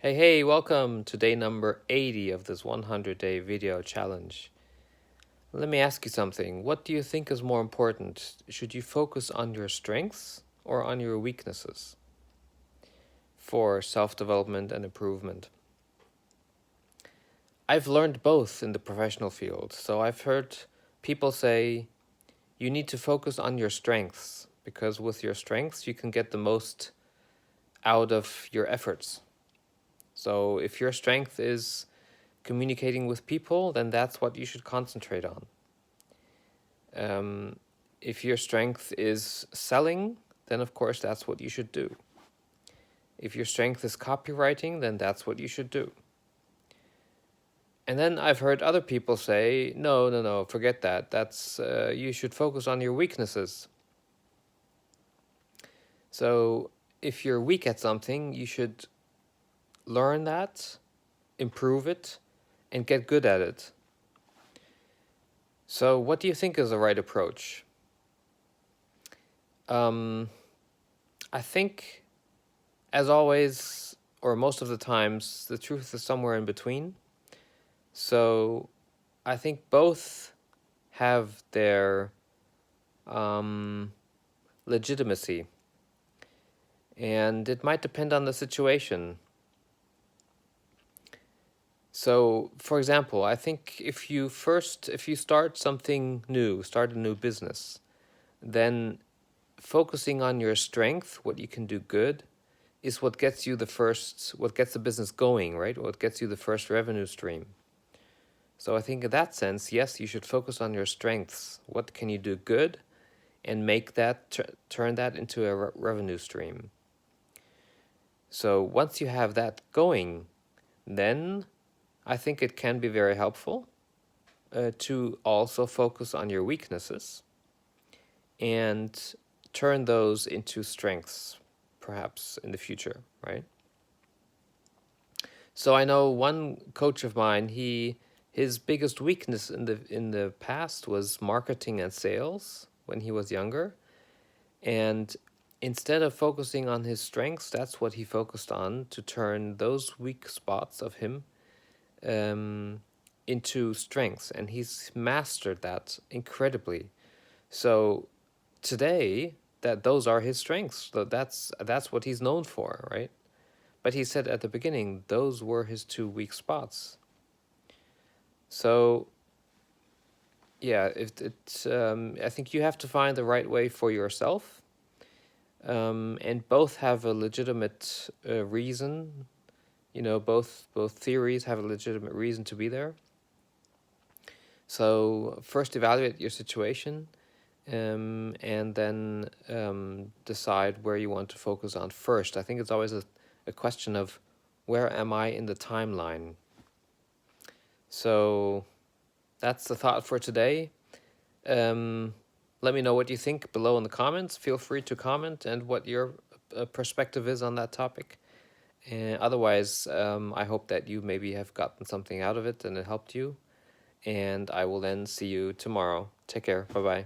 Hey, welcome to day number 80 of this 100-day video challenge. Let me ask you something. What do you think is more important? Should you focus on your strengths or on your weaknesses for self-development and improvement? I've learned both in the professional field. So I've heard people say you need to focus on your strengths because with your strengths you can get the most out of your efforts. So if your strength is communicating with people, then that's what you should concentrate on. If your strength is selling, then of course that's what you should do. If your strength is copywriting, then that's what you should do. And then I've heard other people say, no, forget that. That's you should focus on your weaknesses. So if you're weak at something, you should learn that, improve it, and get good at it. So what do you think is the right approach? I think, as always, or most of the times, the truth is somewhere in between. So I think both have their legitimacy. And it might depend on the situation. So, for example, I think if you start something new, start a new business, then focusing on your strength, what you can do good, is what gets you what gets the business going, right? What gets you the first revenue stream. So I think in that sense, yes, you should focus on your strengths. What can you do good and make that, turn that into a revenue stream. So once you have that going, then I think it can be very helpful to also focus on your weaknesses and turn those into strengths, perhaps in the future, right? So I know one coach of mine, his biggest weakness in the past was marketing and sales when he was younger. And instead of focusing on his strengths, that's what he focused on, to turn those weak spots of him into strengths. And he's mastered that incredibly. So today, those are his strengths. So that's what he's known for, right? But he said at the beginning, those were his two weak spots. So yeah, I think you have to find the right way for yourself. And both have a legitimate reason. Both theories have a legitimate reason to be there. So first evaluate your situation, and then decide where you want to focus on first. I think it's always a question of where am I in the timeline. So that's the thought for today. Let me know what you think below in the comments. Feel free to comment and what your perspective is on that topic. Otherwise, I hope that you maybe have gotten something out of it and it helped you. And I will then see you tomorrow. Take care. Bye-bye.